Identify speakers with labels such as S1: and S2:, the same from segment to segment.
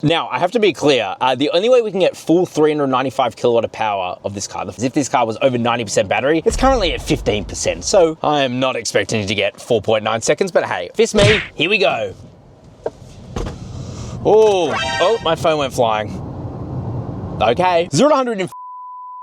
S1: Now, I have to be clear, the only way we can get full 395 kilowatt of power of this car is if this car was over 90% battery. It's currently at 15%, so I am not expecting to get 4.9 seconds, but hey, if it's me, here we go. Oh, my phone went flying. Okay, 0 to 100 in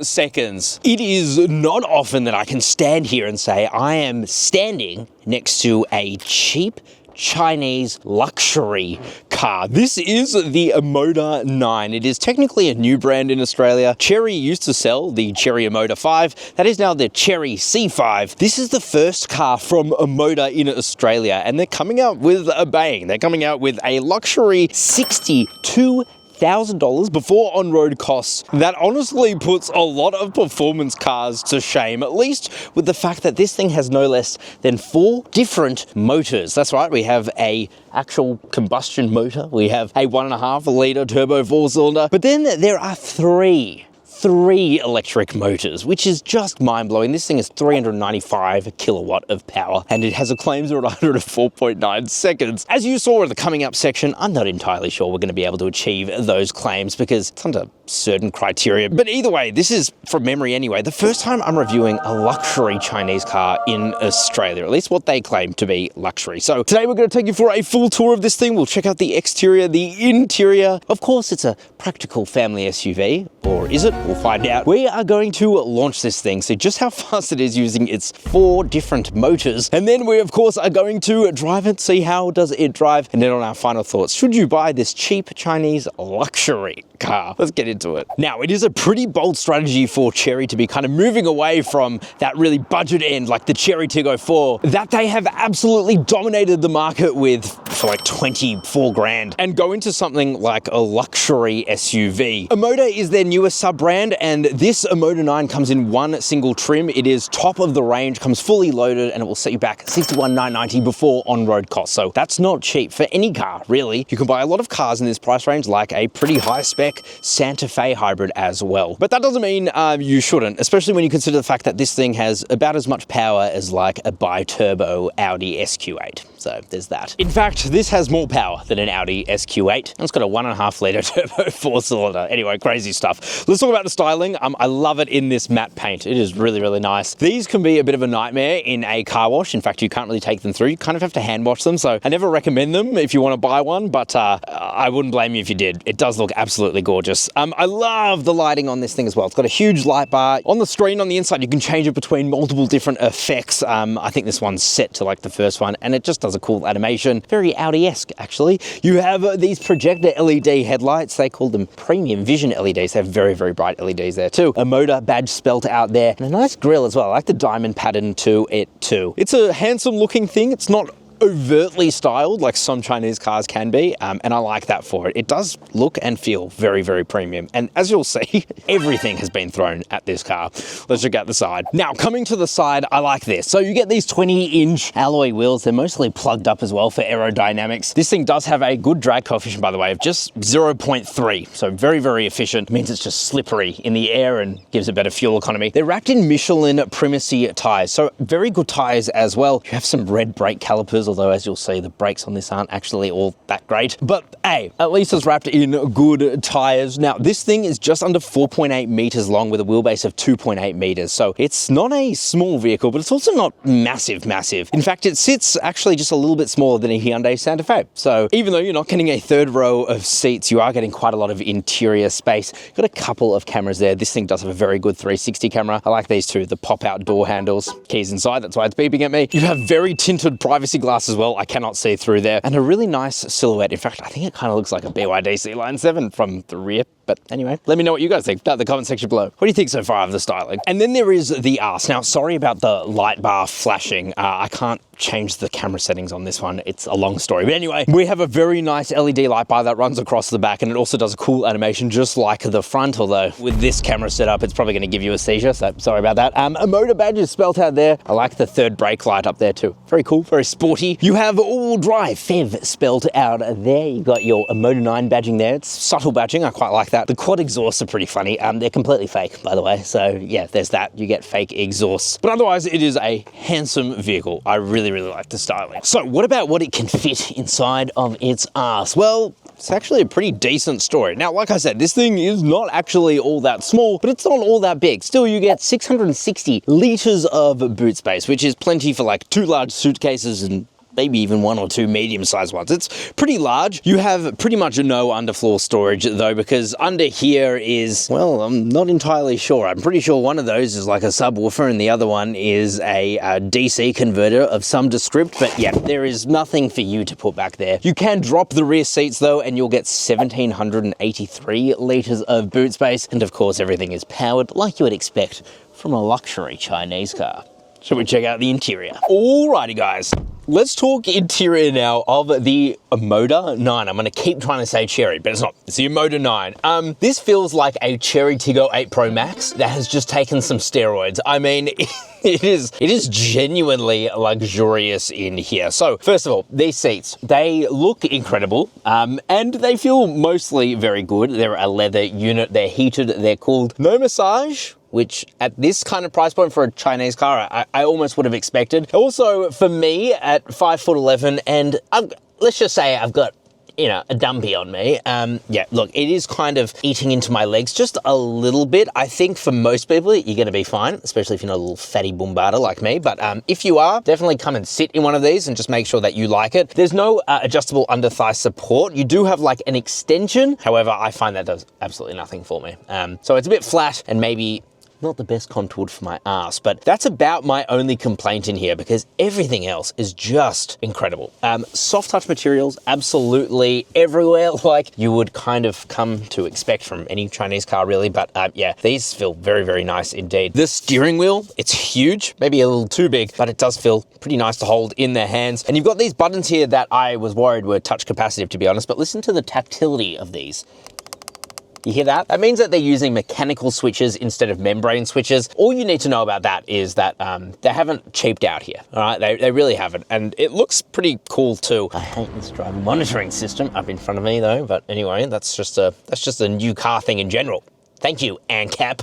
S1: seconds. It is not often that I can stand here and say I am standing next to a cheap Chinese luxury car. This is the OMODA 9. It is technically a new brand in Australia. Chery used to sell the Chery OMODA 5. That is now the Chery C5. This is the first car from OMODA in Australia, and they're coming out with a bang. They're coming out with a luxury $62,000 before on-road costs. That honestly puts a lot of performance cars to shame, at least with the fact that this thing has no less than 4 different motors. That's right, we have a actual combustion motor, we have a 1.5 litre turbo 4-cylinder, but then there are three electric motors, which is just mind-blowing. This thing is 395 kilowatt of power, and it has a claim 0 to 100 of 4.9 seconds. As you saw in the coming up section, I'm not entirely sure we're going to be able to achieve those claims because it's under certain criteria. But either way, this is, from memory anyway, the first time I'm reviewing a luxury Chinese car in Australia, at least what they claim to be luxury. So today we're going to take you for a full tour of this thing. We'll check out the exterior, the interior. Of course, it's a practical family SUV, or is it? We'll find out. We are going to launch this thing, see just how fast it is using its 4 different motors. And then we, of course, are going to drive it, see how does it drive, and then on our final thoughts, should you buy this cheap Chinese luxury car? Let's get into it. Now, it is a pretty bold strategy for Chery to be kind of moving away from that really budget end, like the Chery Tiggo 4, that they have absolutely dominated the market with for like 24 grand, and go into something like a luxury SUV. OMODA is their newest sub-brand, and this OMODA 9 comes in one single trim. It is top of the range, comes fully loaded, and it will set you back $61,990 before on-road costs. So that's not cheap for any car, really. You can buy a lot of cars in this price range, like a pretty high-spec Santa Fe hybrid as well. But that doesn't mean you shouldn't, especially when you consider the fact that this thing has about as much power as like a bi-turbo Audi SQ8. So there's that. In fact, this has more power than an Audi SQ8. It's got a 1.5 litre turbo 4-cylinder. Anyway, crazy stuff. Let's talk about the styling. I love it in this matte paint. It is really, really nice. These can be a bit of a nightmare in a car wash. In fact, you can't really take them through. You kind of have to hand wash them. So I never recommend them if you want to buy one, but I wouldn't blame you if you did. It does look absolutely gorgeous. I love the lighting on this thing as well. It's got a huge light bar. On the screen on the inside, you can change it between multiple different effects. I think this one's set to like the first one, and it just does a cool animation. Very Audi-esque, actually. You have these projector LED headlights. They call them premium vision LEDs. They have very, very bright LEDs there too. A OMODA badge spelt out there, and a nice grille as well. I like the diamond pattern to it too. It's a handsome looking thing. It's not overtly styled like some Chinese cars can be, and I like that for it. It does look and feel very, very premium, and as you'll see, everything has been thrown at this car. Let's check out the side. Now, coming to the side, I like this. So you get these 20-inch alloy wheels. They're mostly plugged up as well for aerodynamics. This thing does have a good drag coefficient, by the way, of just 0.3, so very, very efficient. It means it's just slippery in the air and gives a better fuel economy. They're wrapped in Michelin Primacy tires, so very good tires as well. You have some red brake calipers, although as you'll see, the brakes on this aren't actually all that great. But hey, at least it's wrapped in good tires. Now, this thing is just under 4.8 meters long with a wheelbase of 2.8 meters. So it's not a small vehicle, but it's also not massive. In fact, it sits actually just a little bit smaller than a Hyundai Santa Fe. So even though you're not getting a third row of seats, you are getting quite a lot of interior space. You've got a couple of cameras there. This thing does have a very good 360 camera. I like these two, the pop-out door handles. Keys inside, that's why it's beeping at me. You have very tinted privacy glass as well. I cannot see through there. And a really nice silhouette. In fact, I think it kind of looks like a BYD Line 7 from the rear. But anyway, let me know what you guys think down in the comment section below. What do you think so far of the styling? And then there is the arse. Now, sorry about the light bar flashing. I can't change the camera settings on this one. It's a long story. But anyway, we have a very nice LED light bar that runs across the back, and it also does a cool animation just like the front, although with this camera setup, it's probably going to give you a seizure, so sorry about that. OMODA badge is spelt out there. I like the third brake light up there too. Very cool, very sporty. You have all-wheel drive, FEV spelt out there. You got your OMODA 9 badging there. It's subtle badging. I quite like that. The quad exhausts are pretty funny. They're completely fake, by the way. So yeah, there's that. You get fake exhausts. But otherwise, it is a handsome vehicle. I really, really like the styling. So what about what it can fit inside of its arse? Well, it's actually a pretty decent storage. Now, like I said, this thing is not actually all that small, but it's not all that big. Still, you get 660 liters of boot space, which is plenty for like 2 large suitcases and maybe even 1 or 2 medium-sized ones. It's pretty large. You have pretty much no underfloor storage though, because under here is, well, I'm not entirely sure. I'm pretty sure one of those is like a subwoofer and the other one is a DC converter of some descript, but yeah, there is nothing for you to put back there. You can drop the rear seats though, and you'll get 1,783 liters of boot space, and of course everything is powered like you would expect from a luxury Chinese car. Shall we check out the interior? Alrighty guys, let's talk interior now of the OMODA 9. I'm gonna keep trying to say Chery, but it's not. It's the OMODA 9. This feels like a Chery Tiggo 8 Pro Max that has just taken some steroids. I mean, it is genuinely luxurious in here. So first of all, these seats, they look incredible, and they feel mostly very good. They're a leather unit, they're heated, they're cooled. No massage, which at this kind of price point for a Chinese car, I almost would have expected. Also, for me, at 5'11", and let's just say I've got, you know, a dumpy on me. Yeah, look, it is kind of eating into my legs just a little bit. I think for most people, you're gonna be fine, especially if you're not a little fatty boombarder like me. But if you are, definitely come and sit in one of these and just make sure that you like it. There's no adjustable under thigh support. You do have like an extension. However, I find that does absolutely nothing for me. So it's a bit flat and maybe not the best contoured for my ass, but that's about my only complaint in here because everything else is just incredible. Soft touch materials, absolutely everywhere, like you would kind of come to expect from any Chinese car really, but yeah, these feel very, very nice indeed. The steering wheel, it's huge, maybe a little too big, but it does feel pretty nice to hold in their hands. And you've got these buttons here that I was worried were touch capacitive, to be honest, but listen to the tactility of these. You hear that? That means that they're using mechanical switches instead of membrane switches. All you need to know about that is that they haven't cheaped out here, all right? They really haven't, and it looks pretty cool too. I hate this driver monitoring system up in front of me though, but anyway, that's just a new car thing in general. Thank you, ANCAP.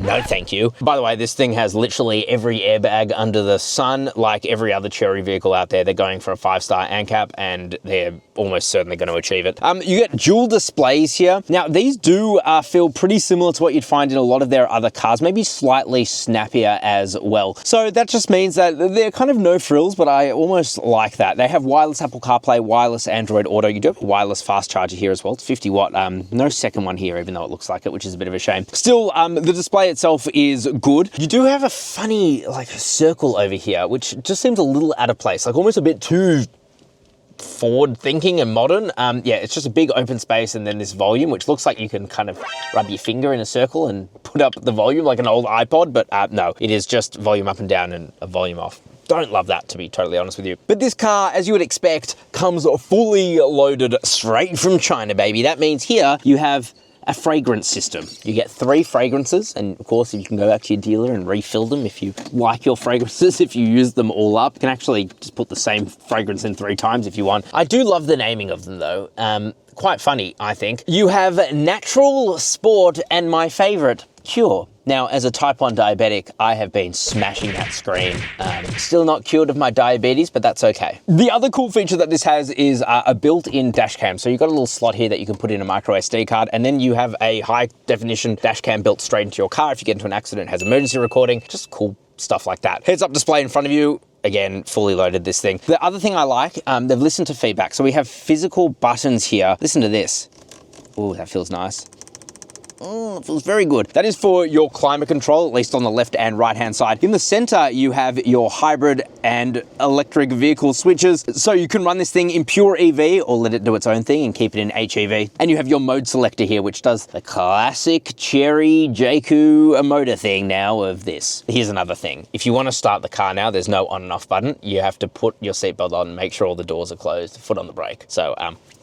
S1: No, thank you. By the way, this thing has literally every airbag under the sun, like every other Chery vehicle out there. They're going for a 5-star ANCAP, and they're almost certainly going to achieve it. You get dual displays here. Now, these do feel pretty similar to what you'd find in a lot of their other cars, maybe slightly snappier as well. So that just means that they're kind of no frills, but I almost like that. They have wireless Apple CarPlay, wireless Android Auto. You do have a wireless fast charger here as well. It's 50 watt. No second one here, even though it looks like it, which is a bit of a shame. Still, the display itself is good. You do have a funny like circle over here, which just seems a little out of place, like almost a bit too forward thinking and modern. Yeah, it's just a big open space and then this volume, which looks like you can kind of rub your finger in a circle and put up the volume like an old iPod, but no, it is just volume up and down and a volume off. Don't love that, to be totally honest with you. But this car, as you would expect, comes fully loaded straight from China, baby. That means here you have a fragrance system. You get 3 fragrances, and of course, if you can go back to your dealer and refill them if you like your fragrances, if you use them all up. You can actually just put the same fragrance in 3 times if you want. I do love the naming of them though. Quite funny, I think. You have natural, sport, and my favorite, cure. Now, as a type 1 diabetic, I have been smashing that screen. Still not cured of my diabetes, but that's okay. The other cool feature that this has is a built-in dash cam. So you've got a little slot here that you can put in a micro SD card, and then you have a high-definition dash cam built straight into your car. If you get into an accident, it has emergency recording, just cool stuff like that. Heads-up display in front of you. Again, fully loaded this thing. The other thing I like, they've listened to feedback. So we have physical buttons here. Listen to this. Oh, that feels nice. It feels very good. That is for your climate control, at least on the left and right hand side. In the center, you have your hybrid and electric vehicle switches. So you can run this thing in pure EV or let it do its own thing and keep it in HEV. And you have your mode selector here, which does the classic Chery JQ OMODA thing now of this. Here's another thing. If you want to start the car now, there's no on and off button. You have to put your seatbelt on, make sure all the doors are closed, foot on the brake. So,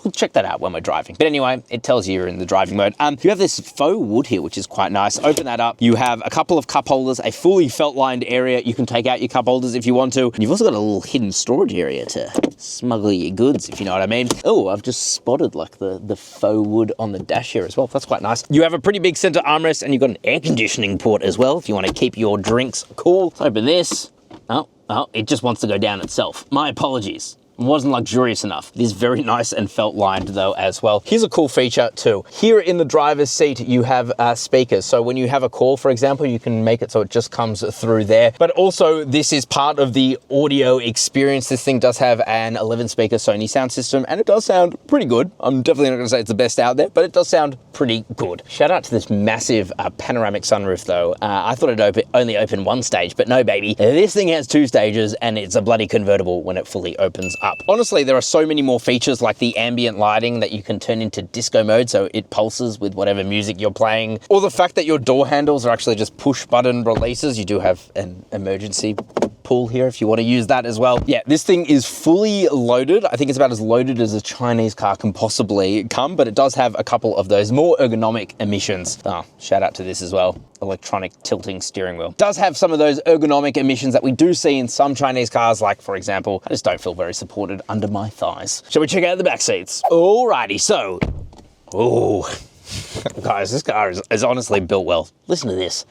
S1: we'll check that out when we're driving. But anyway, it tells you you're in the driving mode. You have this faux wood here, which is quite nice. Open that up. You have a couple of cup holders, a fully felt-lined area. You can take out your cup holders if you want to. And you've also got a little hidden storage area to smuggle your goods, if you know what I mean. Oh, I've just spotted like the faux wood on the dash here as well. That's quite nice. You have a pretty big center armrest and you've got an air conditioning port as well if you want to keep your drinks cool. Let's open this. Oh, it just wants to go down itself. My apologies. wasn't luxurious enough. It is very nice and felt lined though as well. Here's a cool feature too. Here in the driver's seat, you have speakers. So when you have a call, for example, you can make it so it just comes through there. But also this is part of the audio experience. This thing does have an 11 speaker Sony sound system and it does sound pretty good. I'm definitely not gonna say it's the best out there, but it does sound pretty good. Shout out to this massive panoramic sunroof though. I thought it'd only open one stage, but no baby. This thing has 2 stages and it's a bloody convertible when it fully opens up. Honestly, there are so many more features like the ambient lighting that you can turn into disco mode so it pulses with whatever music you're playing, or the fact that your door handles are actually just push button releases. You do have an emergency pull here if you want to use that as well. Yeah, this thing is fully loaded. I think it's about as loaded as a Chinese car can possibly come, but it does have a couple of those more ergonomic emissions. Oh, shout out to this as well. Electronic tilting steering wheel. Does have some of those ergonomic emissions that we do see in some Chinese cars, like for example, I just don't feel very supported under my thighs. Shall we check out the back seats? Alrighty, so, oh, guys, this car is honestly built well. Listen to this.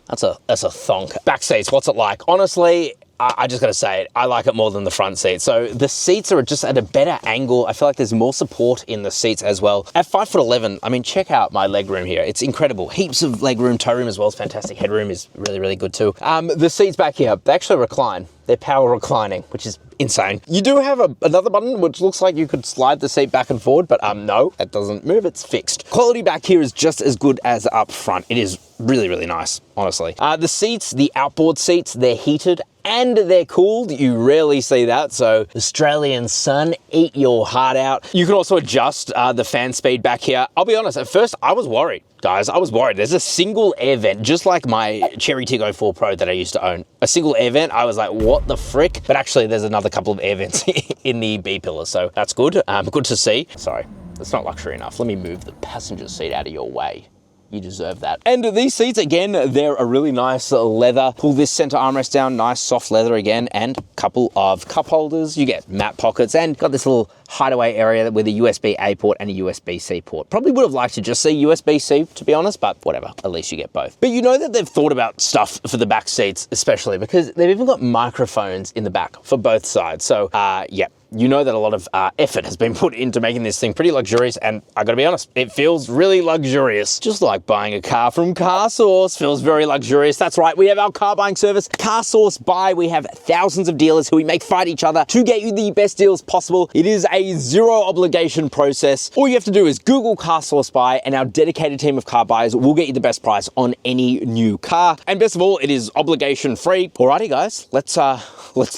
S1: That's a thonk. Back seats, what's it like? Honestly, I just gotta say it, I like it more than the front seat. So the seats are just at a better angle. I feel like there's more support in the seats as well. At 5'11", I mean, check out my leg room here. It's incredible. Heaps of leg room, toe room as well as fantastic. Headroom is really, really good too. The seats back here, they actually recline. They're power reclining, which is insane. You do have another button, which looks like you could slide the seat back and forward, but no, it doesn't move, it's fixed. Quality back here is just as good as up front. It is really, really nice, honestly. The seats, the outboard seats, they're heated and they're cooled. You rarely see that, so Australian sun, eat your heart out. You can also adjust the fan speed back here. I'll be honest, at first I was worried. Guys, I was worried. There's a single air vent, just like my Chery Tiggo 4 Pro that I used to own. A single air vent, I was like, what the frick? But actually, there's another couple of air vents in the B-pillar, so that's good. Good to see. Sorry, it's not luxury enough. Let me move the passenger seat out of your way. You deserve that. And these seats, again, they're a really nice leather. Pull this center armrest down, nice soft leather again, and a couple of cup holders. You get map pockets and got this little hideaway area with a USB-A port and a USB-C port. Probably would have liked to just see USB-C, to be honest, but whatever, at least you get both. But you know that they've thought about stuff for the back seats, especially because they've even got microphones in the back for both sides. So, yeah. You know that a lot of effort has been put into making this thing pretty luxurious, and I gotta be honest, it feels really luxurious. Just like buying a car from CarSauce feels very luxurious. That's right, we have our car buying service, CarSauce Buy. We have thousands of dealers who we make fight each other to get you the best deals possible. It is a zero obligation process. All you have to do is Google CarSauce Buy, and our dedicated team of car buyers will get you the best price on any new car. And best of all, it is obligation free. Alrighty guys, let's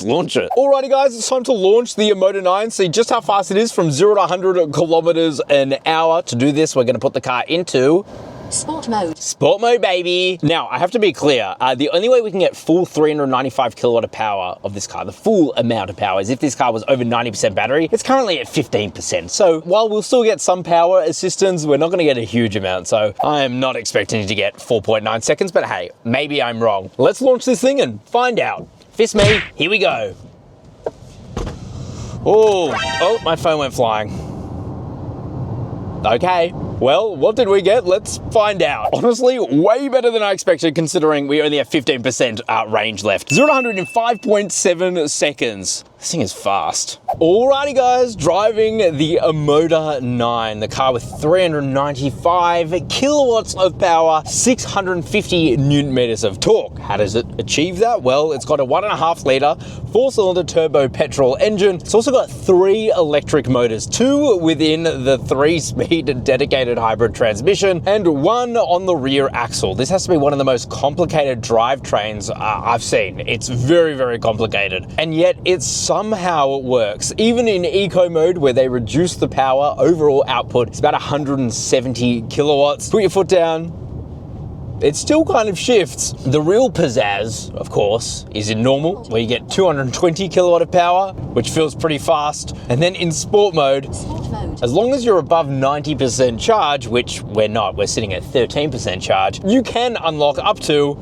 S1: launch it. Alrighty guys, it's time to launch the OMODA 9. See just how fast it is from 0 to 100 kilometers an hour. To do this, we're gonna put the car into
S2: Sport mode.
S1: Sport mode, baby. Now, I have to be clear. The only way we can get full 395 kilowatt of power of this car, the full amount of power, is if this car was over 90% battery. It's currently at 15%. So while we'll still get some power assistance, we're not gonna get a huge amount. So I am not expecting to get 4.9 seconds, but hey, maybe I'm wrong. Let's launch this thing and find out. Fist me, here we go. Oh, my phone went flying. Okay, well, what did we get? Let's find out. Honestly, way better than I expected considering we only have 15% range left. 0 to 100 in 5.7 seconds. This thing is fast. Alrighty guys, driving the OMODA 9, the car with 395 kilowatts of power, 650 newton meters of torque. How does it achieve that? Well, it's got a 1.5 liter 4-cylinder turbo petrol engine. It's also got 3 electric motors, 2 within the 3-speed dedicated hybrid transmission and 1 on the rear axle. This has to be one of the most complicated drivetrains I've seen. It's very, very complicated, and yet it's somehow it works. Even in eco mode where they reduce the power, overall output is about 170 kilowatts. Put your foot down, it still kind of shifts. The real pizzazz, of course, is in normal, where you get 220 kilowatt of power, which feels pretty fast. And then in sport mode, as long as you're above 90% charge, which we're not, we're sitting at 13% charge, you can unlock up to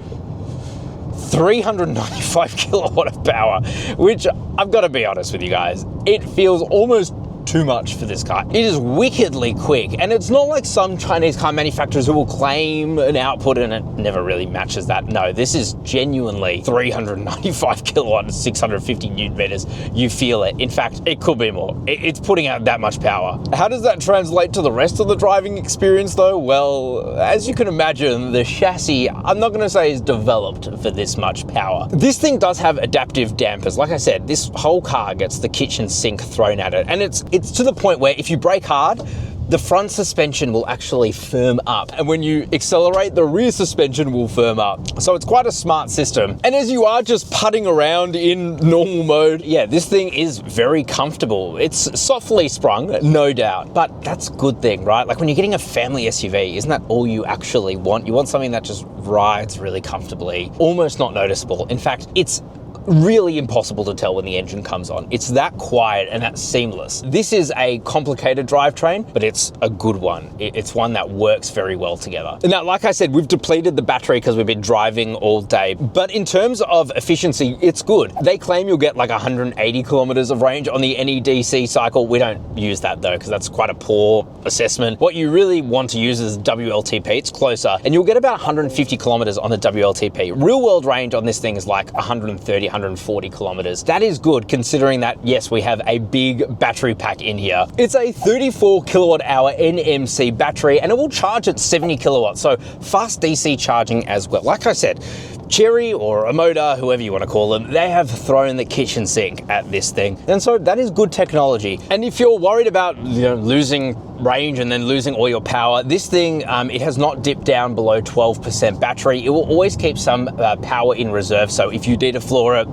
S1: 395 kilowatt of power, which I've got to be honest with you guys, it feels almost too much for this car. It is wickedly quick, and it's not like some Chinese car manufacturers who will claim an output and it never really matches that. No, this is genuinely 395 kilowatts, 650 newton meters. You feel it. In fact, it could be more. It's putting out that much power. How does that translate to the rest of the driving experience though? Well, as you can imagine, the chassis, I'm not going to say is developed for this much power. This thing does have adaptive dampers. Like I said, this whole car gets the kitchen sink thrown at it, and it's to the point where if you brake hard, the front suspension will actually firm up, and when you accelerate, the rear suspension will firm up. So it's quite a smart system. And as you are just putting around in normal mode, yeah, this thing is very comfortable. It's softly sprung, no doubt, but that's a good thing, right? Like when you're getting a family SUV, isn't that all you actually want? You want something that just rides really comfortably, almost not noticeable. In fact, it's really impossible to tell when the engine comes on. It's that quiet and that seamless. This is a complicated drivetrain, but it's a good one. It's one that works very well together. Now, like I said, we've depleted the battery because we've been driving all day, but in terms of efficiency, it's good. They claim you'll get like 180 kilometers of range on the NEDC cycle. We don't use that though, because that's quite a poor assessment. What you really want to use is WLTP. It's closer, and you'll get about 150 kilometers on the WLTP. Real world range on this thing is like 130, 140 kilometers. That is good considering that, yes, we have a big battery pack in here. It's a 34 kilowatt hour NMC battery, and it will charge at 70 kilowatts, so fast DC charging as well. Like I said, Chery or OMODA, whoever you want to call them, they have thrown the kitchen sink at this thing. And so that is good technology. And if you're worried about, losing range and then losing all your power, this thing, it has not dipped down below 12% battery. It will always keep some power in reserve. So if you need to floor it,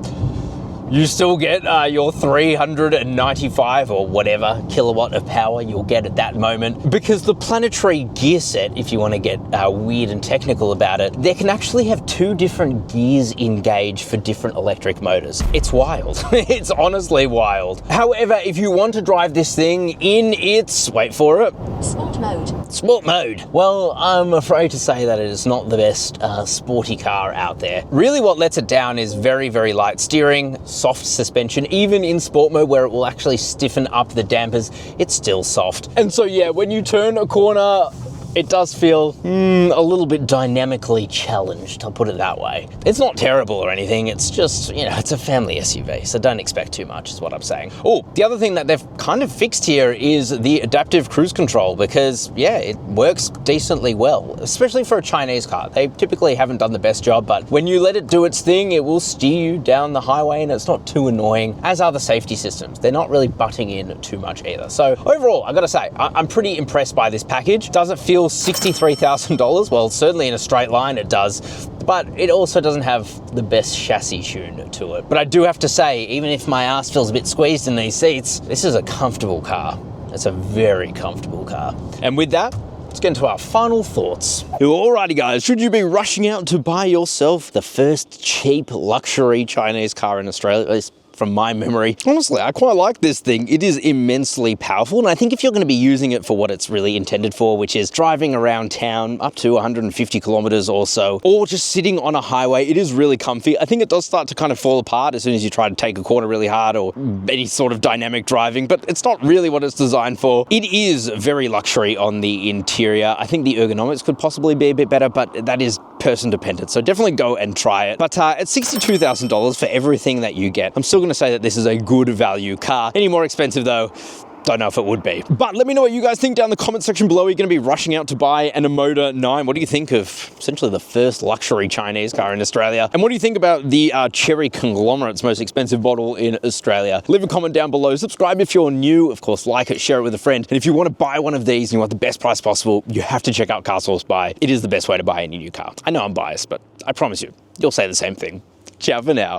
S1: you still get your 395 or whatever kilowatt of power you'll get at that moment. Because the planetary gear set, if you want to get weird and technical about it, they can actually have two different gears engaged for different electric motors. It's wild. It's honestly wild. However, if you want to drive this thing in its, wait for it,
S2: sport mode.
S1: Sport mode. Well, I'm afraid to say that it is not the best sporty car out there. Really what lets it down is very, very light steering, soft suspension. Even in sport mode where it will actually stiffen up the dampers, it's still soft. And so yeah, when you turn a corner, it does feel a little bit dynamically challenged, I'll put it that way. It's not terrible or anything, it's just, it's a family SUV, so don't expect too much is what I'm saying. Oh, the other thing that they've kind of fixed here is the adaptive cruise control, because yeah, it works decently well, especially for a Chinese car. They typically haven't done the best job, but when you let it do its thing, it will steer you down the highway and it's not too annoying, as are the safety systems. They're not really butting in too much either. So overall, I gotta say, I'm pretty impressed by this package. Does it feel $63,000? Well, certainly in a straight line it does, but it also doesn't have the best chassis tune to it. But I do have to say, even if my ass feels a bit squeezed in these seats, this is a comfortable car. It's a very comfortable car. And with that, let's get into our final thoughts. Alrighty guys, should you be rushing out to buy yourself the first cheap luxury Chinese car in Australia, at least from my memory? Honestly, I quite like this thing. It is immensely powerful, and I think if you're going to be using it for what it's really intended for, which is driving around town up to 150 kilometers or so, or just sitting on a highway, it is really comfy. I think it does start to kind of fall apart as soon as you try to take a corner really hard or any sort of dynamic driving, but it's not really what it's designed for. It is very luxury on the interior. I think the ergonomics could possibly be a bit better, but that is person dependent, so definitely go and try it. But at $62,000 for everything that you get, I'm still going to say that this is a good value car. Any more expensive though, don't know if it would be. But let me know what you guys think down in the comment section below. Are you going to be rushing out to buy an OMODA 9? What do you think of essentially the first luxury Chinese car in Australia? And what do you think about the Chery conglomerate's most expensive model in Australia? Leave a comment down below. Subscribe if you're new. Of course, like it, share it with a friend. And if you want to buy one of these and you want the best price possible, you have to check out CarSauce Buy. It is the best way to buy any new car. I know I'm biased, but I promise you, you'll say the same thing. Ciao for now.